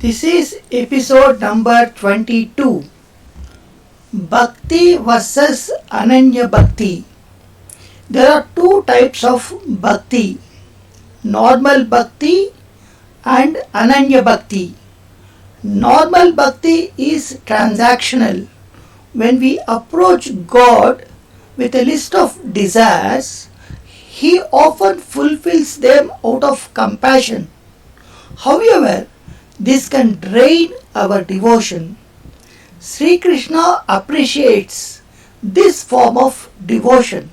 This is episode number 22. Bhakti versus Ananya Bhakti. There are two types of Bhakti. Normal Bhakti and Ananya Bhakti. Normal Bhakti is transactional. When we approach God with a list of desires, He often fulfills them out of compassion. However, this can drain our devotion. Sri Krishna appreciates this form of devotion.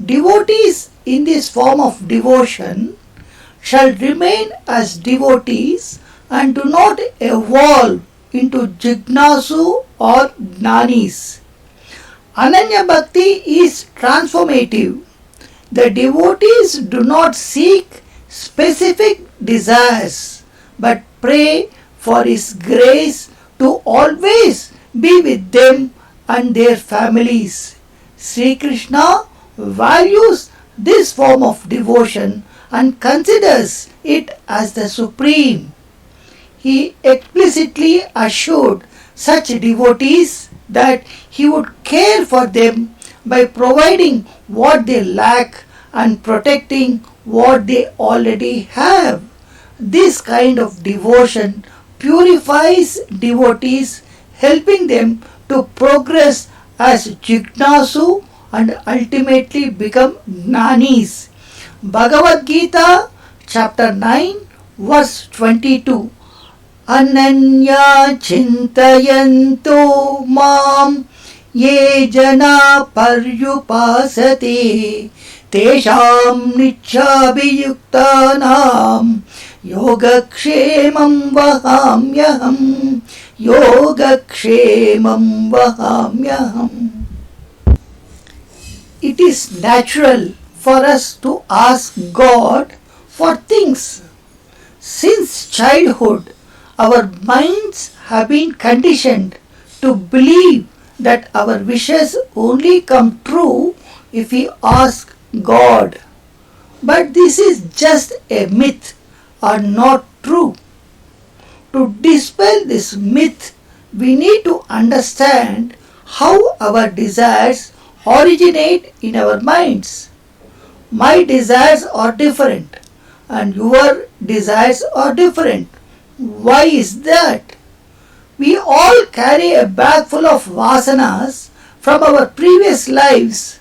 Devotees in this form of devotion shall remain as devotees and do not evolve into jignasu or jnanis. Ananya Bhakti is transformative. The devotees do not seek specific desires but pray for His grace to always be with them and their families. Sri Krishna values this form of devotion and considers it as the supreme. He explicitly assured such devotees that He would care for them by providing what they lack and protecting what they already have. This kind of devotion purifies devotees, helping them to progress as jignasu and ultimately become jnanis. Bhagavad Gita chapter 9 verse 22. Ananya chintayanto mam ye jana paryupasate tesham nichhabhiyuktanam Yogakshemam vahamyaham. Yogakshemam vahamyaham. It is natural for us to ask God for things. Since childhood, our minds have been conditioned to believe that our wishes only come true if we ask God. But this is just a myth, are not true. To dispel this myth, we need to understand how our desires originate in our minds. My desires are different and your desires are different. Why is that? We all carry a bag full of vasanas from our previous lives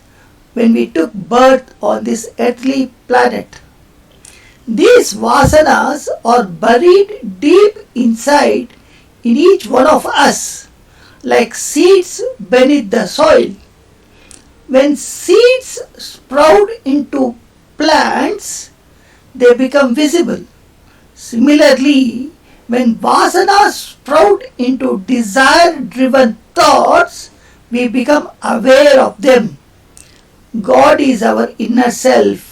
when we took birth on this earthly planet. These vasanas are buried deep inside in each one of us, like seeds beneath the soil. When seeds sprout into plants, they become visible. Similarly, when vasanas sprout into desire-driven thoughts, we become aware of them. God is our inner self.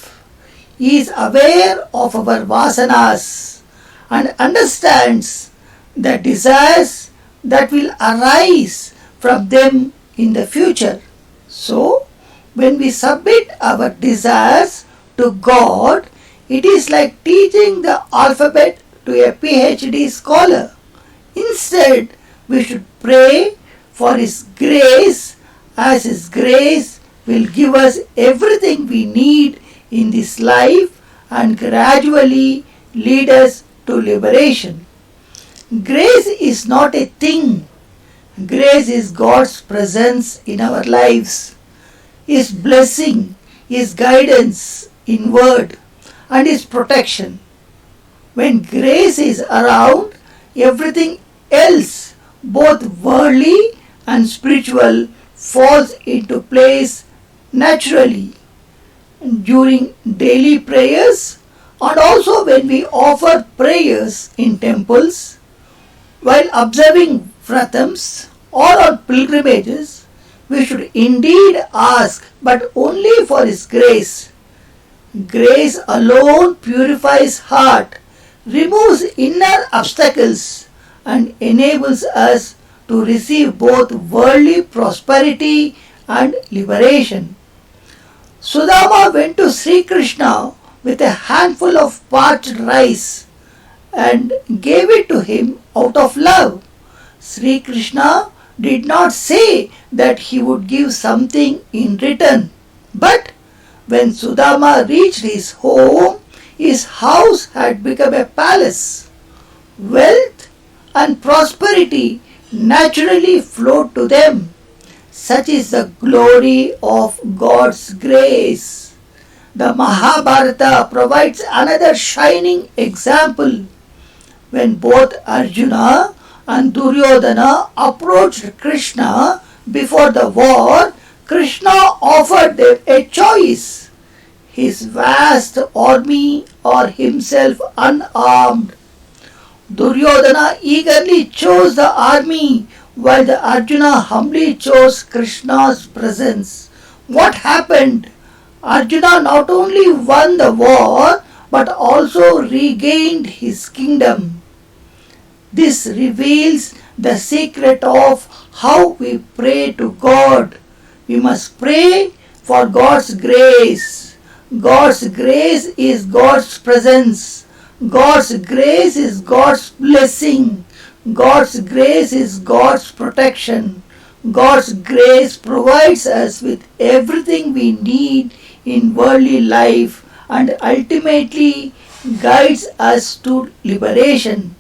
He is aware of our vasanas and understands the desires that will arise from them in the future. So, when we submit our desires to God, it is like teaching the alphabet to a PhD scholar. Instead, we should pray for His grace, as His grace will give us everything we need in this life and gradually lead us to liberation. Grace is not a thing. Grace is God's presence in our lives, His blessing, His guidance in word, and His protection. When grace is around, everything else, both worldly and spiritual, falls into place naturally. During daily prayers and also when we offer prayers in temples, while observing vratams or on pilgrimages, we should indeed ask, but only for His grace. Grace alone purifies heart, removes inner obstacles and enables us to receive both worldly prosperity and liberation. Sudama went to Sri Krishna with a handful of parched rice and gave it to him Sri Krishna did not say that he would give something in return. But when Sudama reached his home, his house had become a palace. Wealth and prosperity naturally flowed to them. Such is the glory of God's grace. The Mahabharata provides another shining example. When both Arjuna and Duryodhana approached Krishna before the war, Krishna offered them a choice: his vast army or himself unarmed. Duryodhana eagerly chose the army, while the Arjuna humbly chose Krishna's presence. What happened? Arjuna not only won the war but also regained his kingdom. This reveals the secret of how we pray to God. We must pray for God's grace. God's grace is God's presence. God's grace is God's blessing. God's grace is God's protection. God's grace provides us with everything we need in worldly life and ultimately guides us to liberation.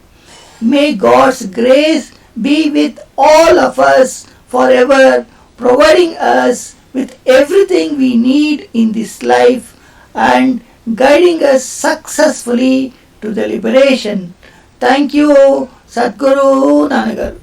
May God's grace be with all of us forever, providing us with everything we need in this life and guiding us successfully to the liberation. Thank you, Sadguru Nannagaru.